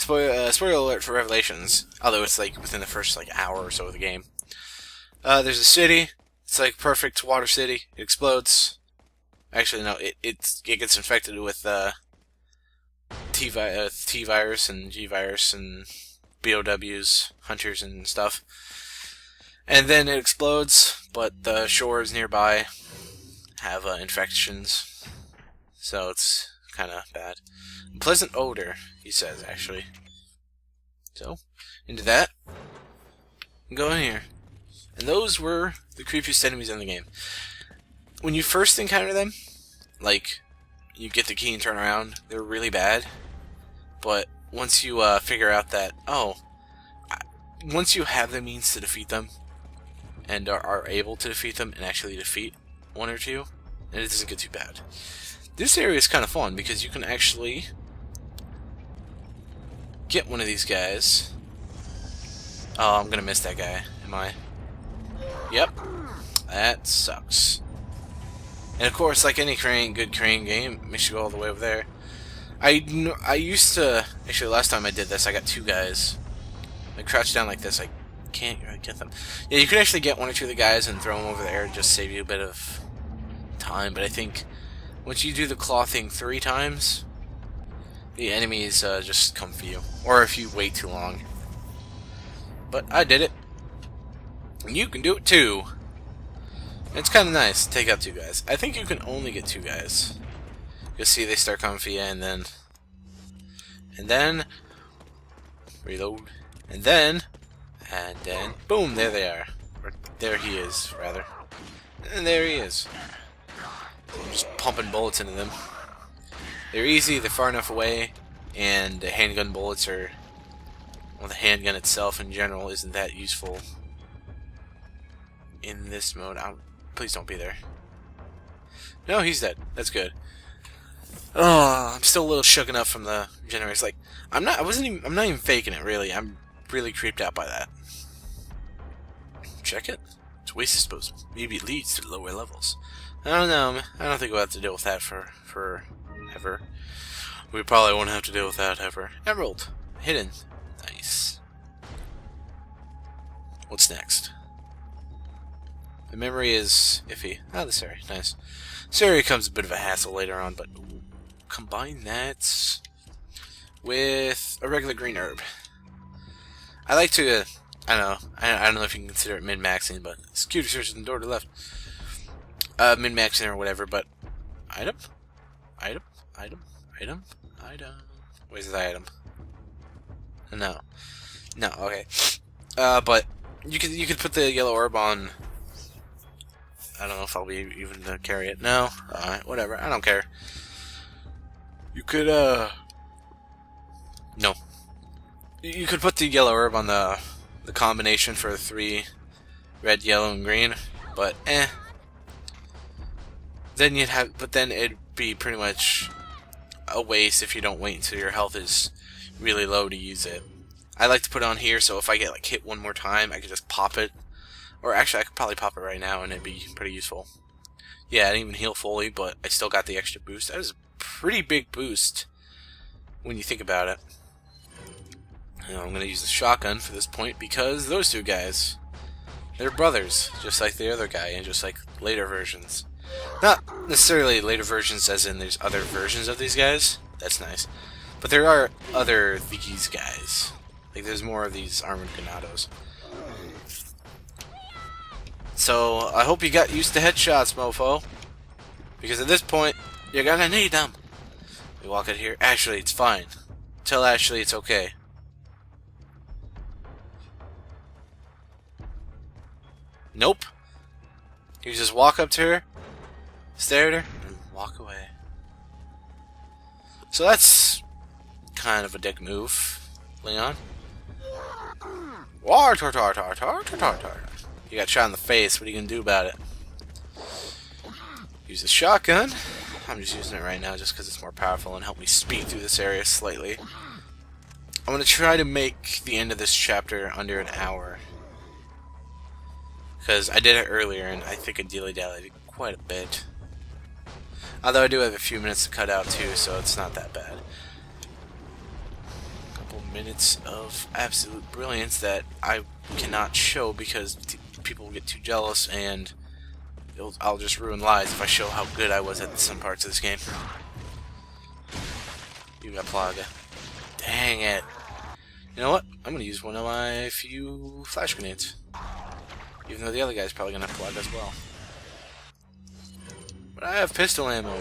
spoiler alert for Revelations, although it's like within the first like hour or so of the game. There's a city. It's like perfect water city. It explodes. Actually, no, it gets infected with T virus and G virus and BOWs, hunters and stuff. And then it explodes, but the shores nearby have infections, so it's kind of bad. Pleasant odor, he says, actually. So, into that. Go in here. And those were the creepiest enemies in the game. When you first encounter them, like, you get the key and turn around, they're really bad. But once you figure out that, once you have the means to defeat them, and are able to defeat them, and actually defeat one or two, and it doesn't get too bad. This area is kind of fun, because you can actually get one of these guys. Oh, I'm gonna miss that guy, am I? Yep. That sucks. And of course, like any good crane game, it makes you go all the way over there. I used to... Actually, last time I did this, I got two guys. I crouched down like this, I can't really get them. Yeah, you can actually get one or two of the guys and throw them over there and just save you a bit of time, but I think once you do the claw thing 3 times, the enemies just come for you. Or if you wait too long. But I did it. And you can do it too. It's kind of nice to take out 2 guys. I think you can only get 2 guys. You'll see they start coming for you, and then reload, and then boom, there they are. Or there he is, rather. And there he is. I'm just pumping bullets into them. They're easy, they're far enough away, and the handgun bullets are... Well, the handgun itself in general isn't that useful in this mode. Please don't be there. No, he's dead. That's good. Oh, I'm still a little shooken up from the generators. Like, I'm not even faking it, really. I'm really creeped out by that. Check it. It's waste disposal. Maybe it leads to lower levels. I don't know. I don't think we'll have to deal with that for ever. We probably won't have to deal with that ever. Emerald. Hidden. Nice. What's next? The memory is iffy. Oh, this area. Nice. This area comes a bit of a hassle later on, but combine that with a regular green herb. I like to, I don't know. I don't know if you can consider it min-maxing, but security search in the door to the left. Min-maxing or whatever, but item? Item? Item? Item? Item? Where's the item? No. No, okay. But you could put the yellow herb on. I don't know if I'll be even to carry it. No? Alright, whatever. I don't care. You could, no. You could put the yellow herb on the combination for 3 red, yellow, and green, but then you'd have, but then it'd be pretty much a waste if you don't wait until your health is really low to use it. I like to put it on here, so if I get like hit one more time, I could just pop it. Or actually, I could probably pop it right now, and it'd be pretty useful. Yeah, I didn't even heal fully, but I still got the extra boost. That is a pretty big boost when you think about it. Now, I'm going to use the shotgun for this point because those 2 guys, they're brothers, just like the other guy, and just like later versions. Not necessarily later versions as in there's other versions of these guys. That's nice. But there are other these guys. Like there's more of these armored ganados. So I hope you got used to headshots, mofo. Because at this point, you're gonna need them. We walk out here. Ashley, it's fine. Tell Ashley it's okay. Nope. You just walk up to her, stare at her, and walk away. So that's kind of a dick move, Leon. War tar tar tar tar tar tar tar. You got shot in the face. What are you gonna do about it? Use the shotgun. I'm just using it right now just because it's more powerful and help me speed through this area slightly. I'm gonna try to make the end of this chapter under an hour. Because I did it earlier and I think I dilly-dallied quite a bit. Although I do have a few minutes to cut out too, so it's not that bad. A couple minutes of absolute brilliance that I cannot show because people will get too jealous, and I'll just ruin lives if I show how good I was at some parts of this game. You got Plaga. Dang it. You know what? I'm going to use one of my few flash grenades. Even though the other guy's probably going to have Plaga as well. But I have pistol ammo.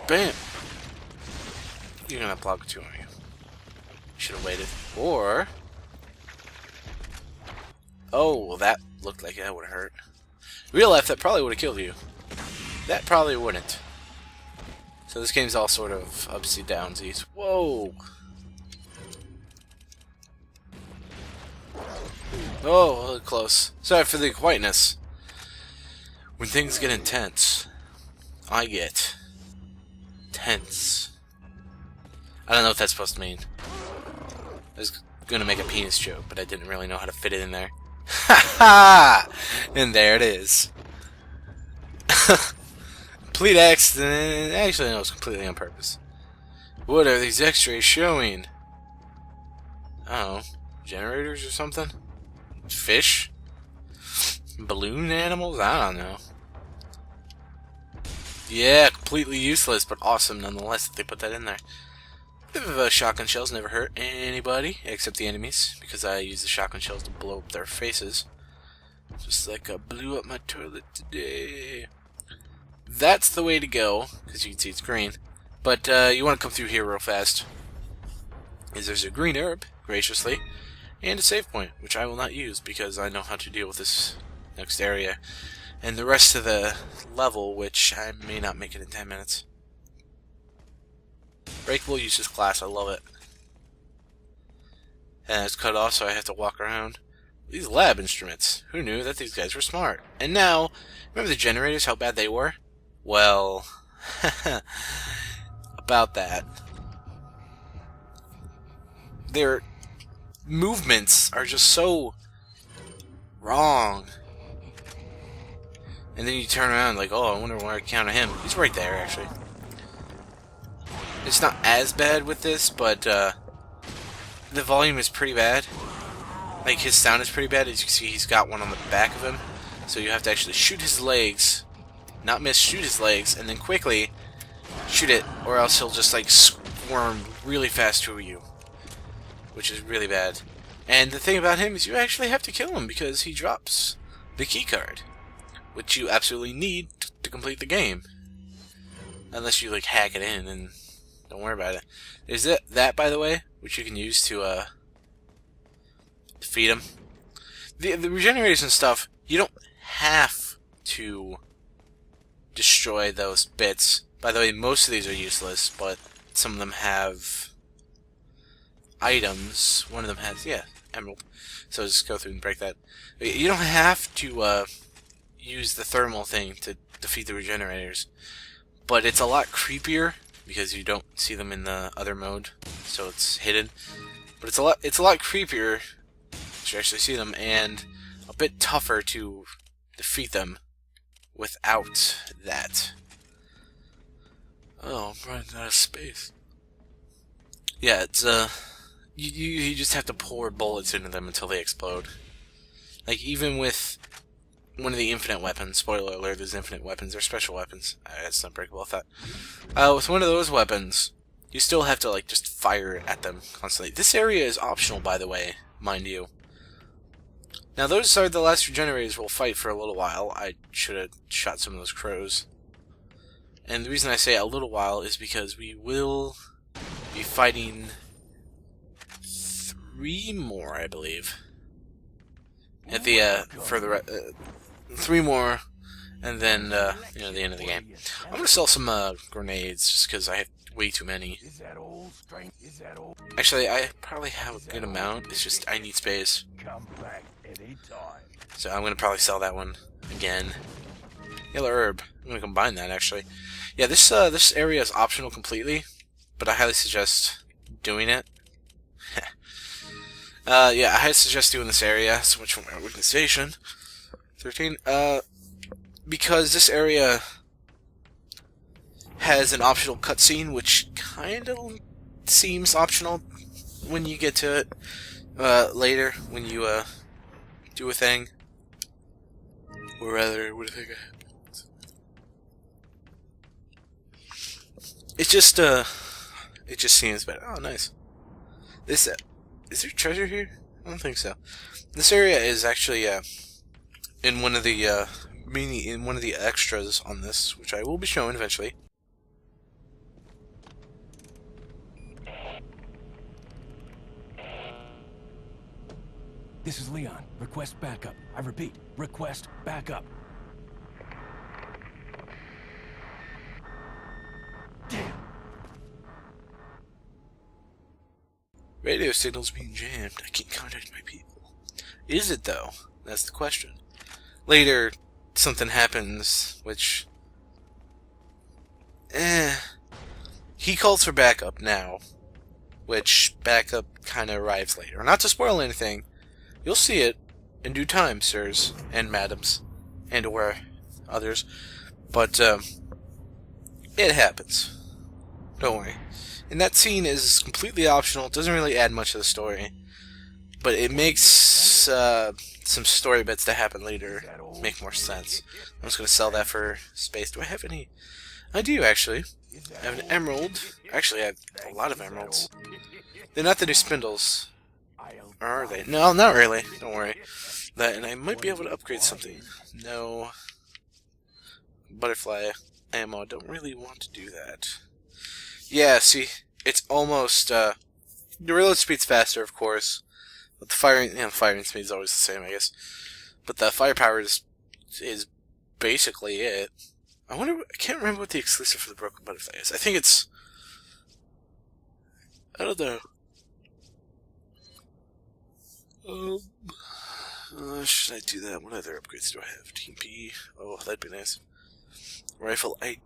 Bam! You're going to have Plaga too, aren't you? Should have waited. Or... oh, well, that looked like that would have hurt. Real life, that probably would have killed you. That probably wouldn't. So this game's all sort of upsy downsies. Whoa! Oh, a little close. Sorry for the quietness. When things get intense, I get tense. I don't know what that's supposed to mean. I was gonna make a penis joke, but I didn't really know how to fit it in there. Ha ha! And there it is. Complete accident. Actually, no, it was completely on purpose. What are these X-rays showing? I don't know. Generators or something? Fish? Balloon animals? I don't know. Yeah, completely useless, but awesome nonetheless that they put that in there. Bit of shotgun shells never hurt anybody except the enemies, because I use the shotgun shells to blow up their faces. Just like I blew up my toilet today. That's the way to go, because you can see it's green. But you want to come through here real fast. There's a green herb, graciously, and a save point, which I will not use because I know how to deal with this next area. And the rest of the level, which I may not make it in 10 minutes. Breakable uses class, I love it. And it's cut off, so I have to walk around. These lab instruments. Who knew that these guys were smart? And now, remember the generators, how bad they were? Well, about that. Their movements are just so wrong. And then you turn around like, oh, I wonder where I counter him. He's right there, actually. It's not as bad with this, but the volume is pretty bad. Like, his sound is pretty bad. As you can see, he's got one on the back of him. So you have to actually shoot his legs. Not miss, shoot his legs, and then quickly shoot it, or else he'll just, like, swarm really fast through you. Which is really bad. And the thing about him is you actually have to kill him because he drops the keycard. Which you absolutely need to complete the game. Unless you, like, hack it in and don't worry about it. There's that, by the way, which you can use to defeat him. The regenerators and stuff, you don't have to destroy those bits. By the way, most of these are useless, but some of them have items. One of them has, yeah, emerald. So just go through and break that. You don't have to use the thermal thing to defeat the regenerators, but it's a lot creepier because you don't see them in the other mode, so it's hidden. But it's a lot creepier to actually see them, and a bit tougher to defeat them without that. Oh, I'm running out of space. Yeah, it's you just have to pour bullets into them until they explode. Like, even with one of the infinite weapons, spoiler alert, there's infinite weapons, they're special weapons. It's not breakable, I thought. With one of those weapons, you still have to, like, just fire at them constantly. This area is optional, by the way, mind you. Now, those are the last regenerators we'll fight for a little while. I should have shot some of those crows. And the reason I say a little while is because we will be fighting 3 more, I believe. At the, for the, 3 more, and then, you know, the end of the game. I'm gonna sell some, grenades, just because I have way too many. Actually, I probably have a good amount, it's just I need space. So I'm gonna probably sell that one again. Yellow herb. I'm gonna combine that, actually. Yeah, this area is optional completely, but I highly suggest doing it. Yeah, I highly suggest doing this area. So much for my organization. 13. Because this area has an optional cutscene, which kind of seems optional, when you get to it later, when you do a thing. Or rather, what do you think happens? It just seems better. Oh, nice. This is there treasure here? I don't think so. This area is actually in one of the extras on this, which I will be showing eventually. This is Leon. Request backup. I repeat, request backup. Damn. Radio signal's being jammed. I can't contact my people. Is it, though? That's the question. Later, something happens, which... He calls for backup now, which backup kind of arrives later. Not to spoil anything, you'll see it in due time, sirs and madams, and or others, but it happens. Don't worry. And that scene is completely optional. It doesn't really add much to the story, but it makes some story bits that happen later make more sense. I'm just going to sell that for space. Do I have any? I do, actually. I have an emerald. Actually, I have a lot of emeralds. They're not the new spindles. Or are they? No, not really. Don't worry. And I might be able to upgrade something. No. Butterfly ammo. Don't really want to do that. Yeah, see, it's almost, the reload speed's faster, of course, but the firing speed's always the same, I guess, but the firepower is basically it. I can't remember what the exclusive for the Broken Butterfly is. I think it's, I don't know. Should I do that? What other upgrades do I have? TMP, oh, that'd be nice. Rifle, I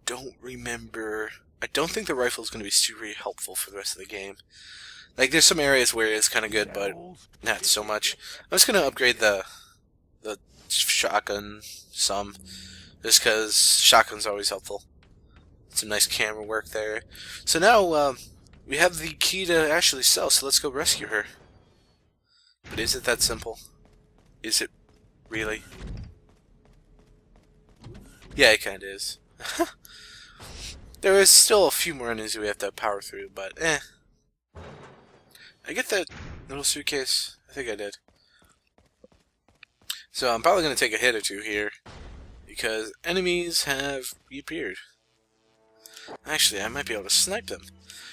don't remember. I don't think the rifle is going to be super helpful for the rest of the game. Like, there's some areas where it's kind of good, but not so much. I'm just going to upgrade the shotgun some, just because shotgun's always helpful. Some nice camera work there. So now, we have the key to Ashley's cell, so let's go rescue her. But is it that simple? Is it really? Yeah, it kind of is. There is still a few more enemies we have to power through, but I get that little suitcase? I think I did. So I'm probably going to take a hit or two here, because enemies have reappeared. Actually, I might be able to snipe them.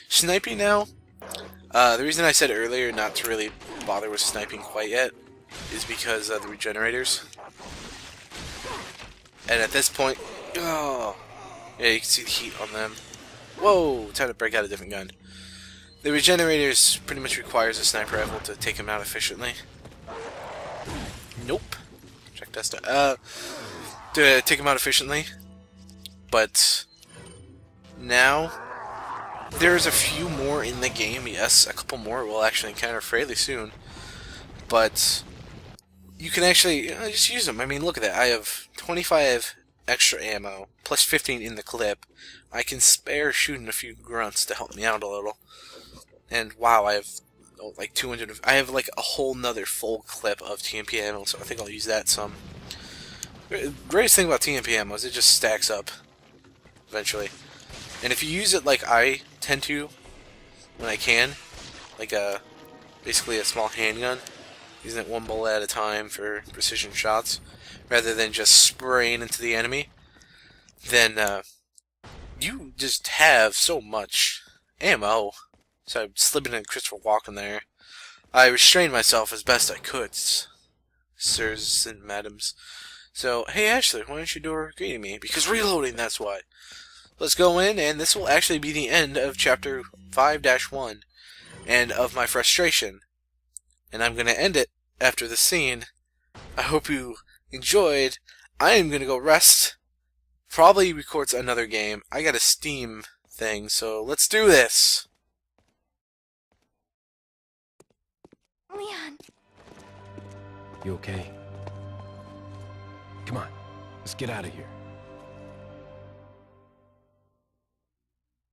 Sniping now, the reason I said earlier not to really bother with sniping quite yet is because of the regenerators. And at this point, oh, yeah, you can see the heat on them. Whoa, time to break out a different gun. The regenerators pretty much requires a sniper rifle to take them out efficiently. Nope. Check that stuff. To take them out efficiently. But now there's a few more in the game. Yes, a couple more we'll actually encounter fairly soon. But you can actually just use them. I mean, look at that. I have 25 extra ammo, plus 15 in the clip. I can spare shooting a few grunts to help me out a little. And wow, I have like 200. I have like a whole nother full clip of TMP ammo, so I think I'll use that some. The greatest thing about TMP ammo is it just stacks up eventually. And if you use it like I tend to, when I can, like basically a small handgun, using it one bullet at a time for precision shots, rather than just spraying into the enemy, then you just have so much ammo. So I'm slipping in Christopher Walken there. I restrained myself as best I could, sirs and madams. So, hey Ashley, why don't you do her greeting me? Because reloading, that's why. Let's go in, and this will actually be the end of Chapter 5-1, and of my frustration. And I'm going to end it after the scene. I hope you enjoyed. I am going to go rest. Probably record another game. I got a Steam thing, so let's do this. Leon. You okay? Come on, let's get out of here.